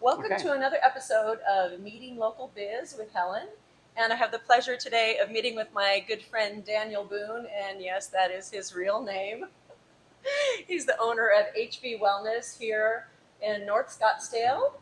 Welcome to another episode of Meeting Local Biz with Helen. And I have the pleasure today of meeting with my good friend Daniel Boone. And yes, that is his real name. He's the owner of HB Wellness here in North Scottsdale.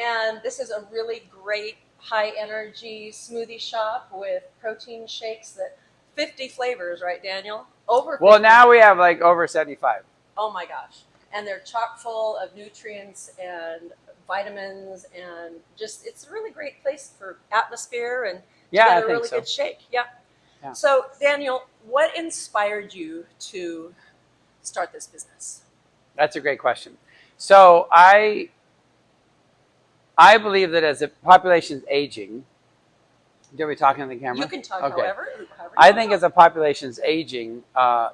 And this is a really great high energy smoothie shop with protein shakes that 50 flavors, right, Daniel? Over 50. Well, now we have like over 75. Oh my gosh. And they're chock full of nutrients and vitamins, and just it's a really great place for atmosphere and yeah, a really good shake. Yeah. So Daniel, what inspired you to start this business? That's a great question. So I believe that as the population is aging, are we talking on the camera? You can talk however I think as the population is aging,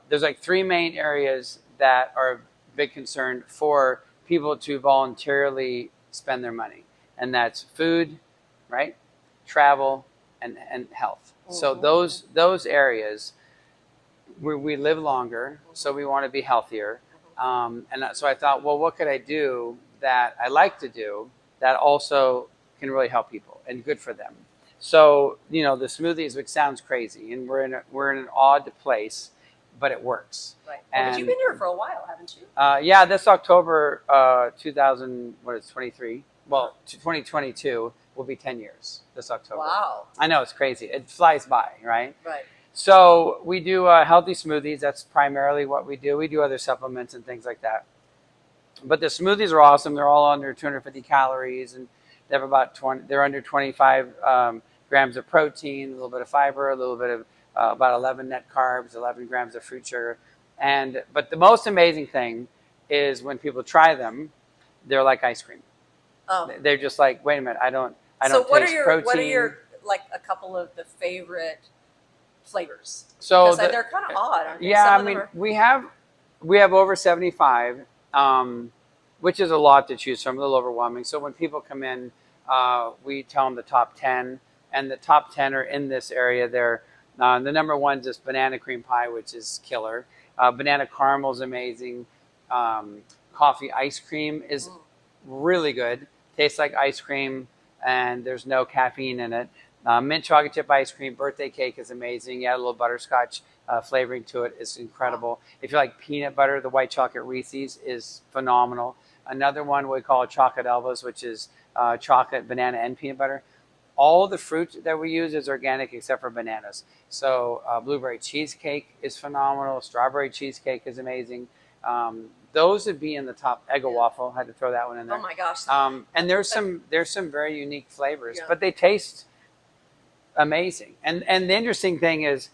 there's like three main areas that are a big concern for people to voluntarily spend their money. And that's food, right? Travel and health. Mm-hmm. So those areas where we live longer, so we want to be healthier. And so I thought, well, what could I do that I like to do that also can really help people and good for them? So, the smoothies, which sounds crazy, and we're in an odd place, but it works. Right. But you've been here for a while, haven't you? Yeah, this October 2023. Well, 2022 will be 10 years this October. Wow. I know, it's crazy. It flies by, right? Right. So we do healthy smoothies. That's primarily what we do. We do other supplements and things like that. But the smoothies are awesome. They're all under 250 calories, and they have about they're under 25 grams of protein, a little bit of fiber, a little bit of about 11 net carbs, 11 grams of fruit sugar. But the most amazing thing is when people try them, they're like ice cream. Oh. They're just like, wait a minute, I don't taste protein. What are your like a couple of the favorite flavors? So they're kind of odd, aren't they? Yeah, we have over 75, which is a lot to choose from, a little overwhelming. So when people come in, we tell them the top 10, and the top 10 are in this area. They're the number one is just banana cream pie, which is killer. Banana caramel is amazing. Coffee ice cream is really good. Tastes like ice cream, and there's no caffeine in it. Mint chocolate chip ice cream, birthday cake is amazing. You add a little butterscotch flavoring to it. It's incredible. Wow. If you like peanut butter, the white chocolate Reese's is phenomenal. Another one we call chocolate Elvas, which is chocolate, banana, and peanut butter. All the fruit that we use is organic except for bananas. So blueberry cheesecake is phenomenal. Strawberry cheesecake is amazing. Those would be in the top. Eggo waffle, had to throw that one in there. Oh my gosh! And there's some very unique flavors, but they taste amazing. And the interesting thing is,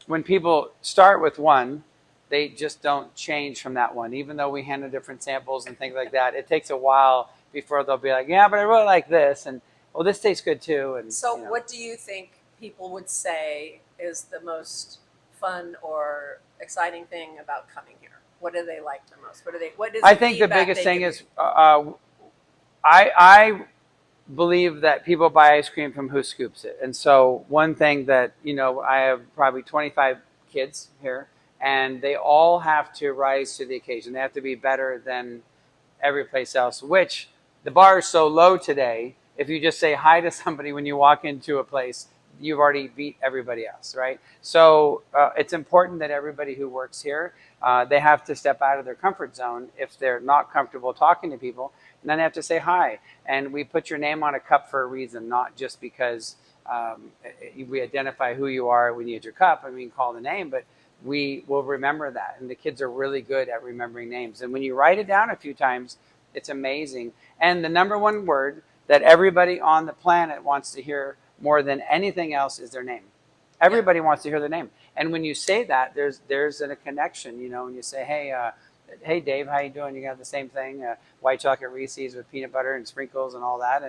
when people start with one, they just don't change from that one. Even though we handle different samples and things like that, it takes a while before they'll be like, yeah, but I really like this, and well, this tastes good too. And so, what do you think people would say is the most fun or exciting thing about coming here? What do they like the most? I think the biggest thing is I believe that people buy ice cream from who scoops it. And so one thing that, I have probably 25 kids here, and they all have to rise to the occasion. They have to be better than every place else, which the bar is so low today. If you just say hi to somebody when you walk into a place, you've already beat everybody else, right? So it's important that everybody who works here, they have to step out of their comfort zone if they're not comfortable talking to people, and then they have to say hi. And we put your name on a cup for a reason, not just because we identify who you are when you get your cup. I mean, call the name, but we will remember that. And the kids are really good at remembering names. And when you write it down a few times, it's amazing. And the number one word that everybody on the planet wants to hear more than anything else is their name. Everybody wants to hear their name. And when you say that, there's a connection, when you say, hey Dave, how you doing? You got the same thing, white chocolate Reese's with peanut butter and sprinkles and all that.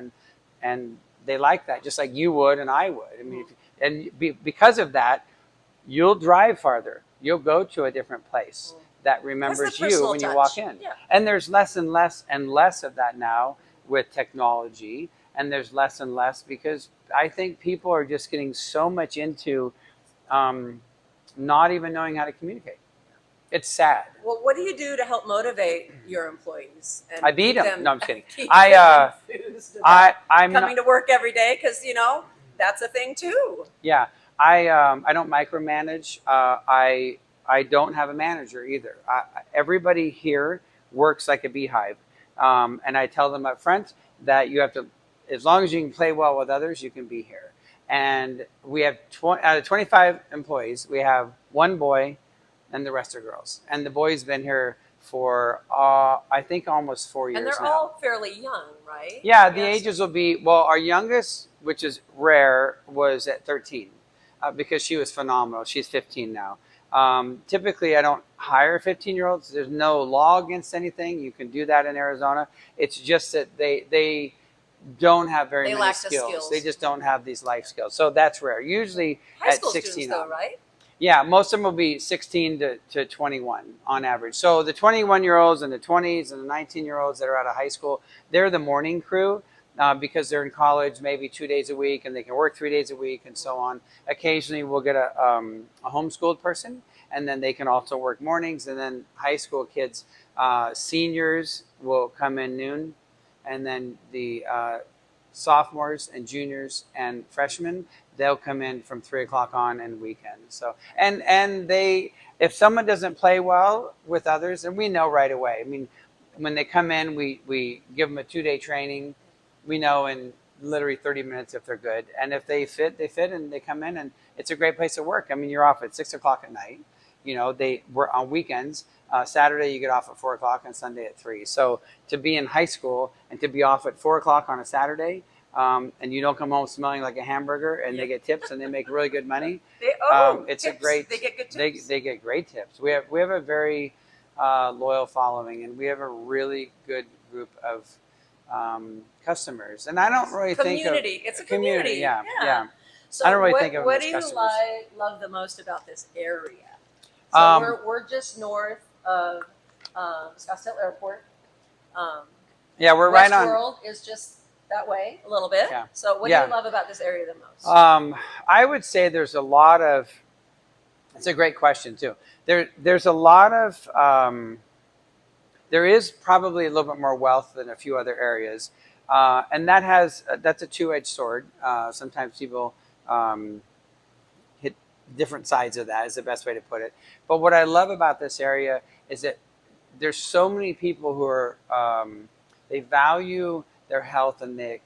And they like that, just like you would and I would. I mean, because of that, you'll drive farther. You'll go to a different place that remembers you when you walk in. Yeah. And there's less and less and less of that now with technology. And there's less and less because I think people are just getting so much into not even knowing how to communicate. It's sad. Well, what do you do to help motivate your employees? And I beat keep them. No, I'm just kidding. keep I, them enthused about I'm coming not, to work every day, because that's a thing too. yeah. I don't micromanage. I don't have a manager either. Everybody here works like a beehive, and I tell them up front that you have to, as long as you can play well with others, you can be here. And we have out of 25 employees, we have one boy, and the rest are girls. And the boy's been here for I think almost 4 years now. And they're all fairly young, right? Yeah, the ages will be, well, our youngest, which is rare, was at 13 because she was phenomenal. She's 15 now. Typically, I don't hire 15-year-olds. There's no law against anything. You can do that in Arizona. It's just that they don't have very many skills. They just don't have these life skills. So that's rare. Usually high at school 16 students, though, right? Yeah, most of them will be 16 to 21 on average. So the 21-year-olds and the 20s and the 19-year-olds that are out of high school, they're the morning crew because they're in college maybe 2 days a week and they can work 3 days a week and so on. Occasionally we'll get a homeschooled person, and then they can also work mornings. And then high school kids, seniors will come in noon, and then the sophomores and juniors and freshmen, they'll come in from 3 o'clock on and weekends. So, and they, if someone doesn't play well with others, and we know right away. I mean, when they come in, we give them a 2-day training. We know in literally 30 minutes if they're good. And if they fit, and they come in, and it's a great place to work. I mean, you're off at 6 o'clock at night. We're on weekends. Saturday you get off at 4 o'clock and Sunday at 3. So to be in high school and to be off at 4 o'clock on a Saturday, and you don't come home smelling like a hamburger, and they get tips and they make really good money. It's tips. They get good tips. They get great tips. We have a very loyal following, and we have a really good group of customers. And I don't really think of it's a community. Yeah. So I don't really think of what them do as you customers. love the most about this area? So we're just north of Scottsdale Airport. Yeah, we're right on. Westworld is just that way a little bit. Yeah. So what do you love about this area the most? I would say there's a lot of. It's a great question too. There's a lot of. There is probably a little bit more wealth than a few other areas, and that's a two-edged sword. Sometimes people hit different sides of that, is the best way to put it. But what I love about this area is that there's so many people who are they value their health, and they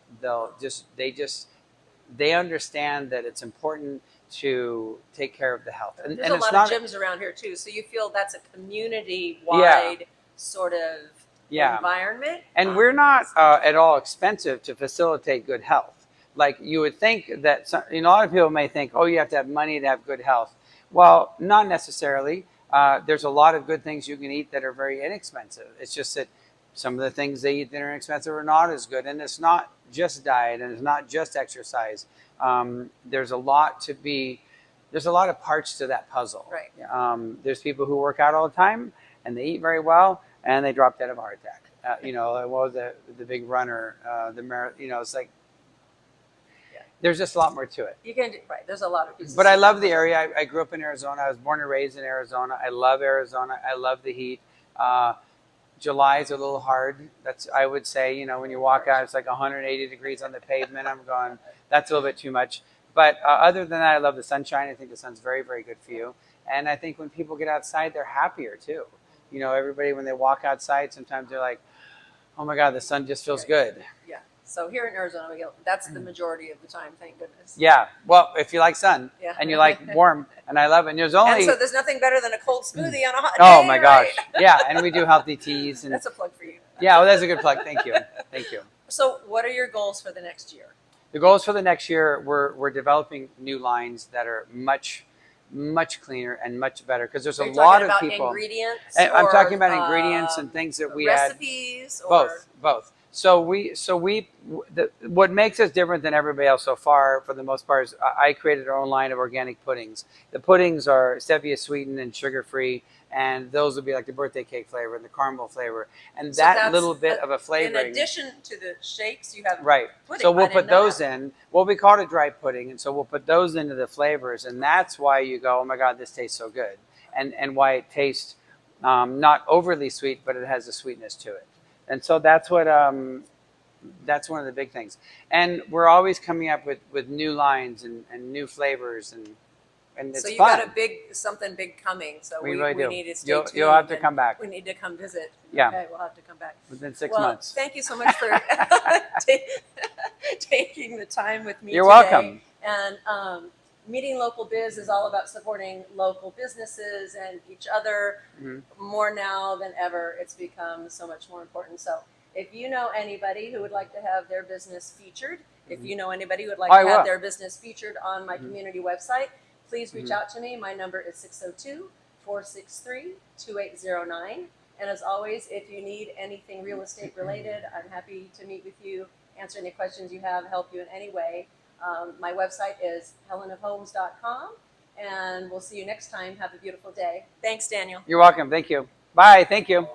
understand that it's important to take care of the health. And there's a lot of gyms around here too, so you feel that's a community-wide sort of environment. And we're not at all expensive to facilitate good health. Like you would think that a lot of people may think, oh, you have to have money to have good health. Well, not necessarily. There's a lot of good things you can eat that are very inexpensive. It's just that some of the things they eat that are inexpensive are not as good. And it's not just diet, and it's not just exercise. There's a lot of parts to that puzzle. Right. There's people who work out all the time, and they eat very well, and they drop dead of a heart attack. What was the big runner, it's like, there's just a lot more to it. You can right. There's a lot of pieces. But I love the area. I grew up in Arizona. I was born and raised in Arizona. I love Arizona. I love the heat. July is a little hard. I would say, when you walk out, it's like 180 degrees on the pavement. I'm going, that's a little bit too much. But other than that, I love the sunshine. I think the sun's very, very good for you. And I think when people get outside, they're happier too. Everybody, when they walk outside, sometimes they're like, oh my God, the sun just feels good. Yeah. So here in Arizona, that's the majority of the time, thank goodness. Yeah. Well, if you like sun and you like warm, and I love it. And there's nothing better than a cold smoothie on a hot day. Oh my gosh. Right? Yeah. And we do healthy teas. And that's a plug for you. Yeah. Well, that's a good plug. Thank you. Thank you. So what are your goals for the next year? The goals for the next year, we're developing new lines that are much cleaner and much better, because there's a lot of people. Ingredients? I'm talking about ingredients and things that we add. Recipes? Both. What makes us different than everybody else so far, for the most part, is I created our own line of organic puddings. The puddings are stevia sweetened and sugar free, and those would be like the birthday cake flavor and the caramel flavor, and So that little bit of a in flavoring. addition to the shakes, you have Right. pudding. So we'll I didn't put know those that. in. Well, we call it a dry pudding, and so we'll put those into the flavors, and that's why you go, oh my God, this tastes so good, and why it tastes not overly sweet, but it has a sweetness to it, and so that's one of the big things. And we're always coming up with new lines and new flavors, and it's So you fun. got something big coming. So We really do. need to stay tuned. You'll have to come back. We need to come visit. Yeah. Okay, we'll have to come back. Within 6 Well, months. thank you so much for taking the time with me You're today. welcome. And Meeting Local Biz is all about supporting local businesses and each other. Mm-hmm. More now than ever, it's become so much more important. So if you know anybody who would like to have their business featured, if you know anybody who would like to have their business featured on my community website, please reach out to me. My number is 602-463-2809. And as always, if you need anything real estate related, I'm happy to meet with you, answer any questions you have, help you in any way. My website is helenofhomes.com, and we'll see you next time. Have a beautiful day. Thanks, Daniel. You're welcome. Thank you. Bye. Thank you.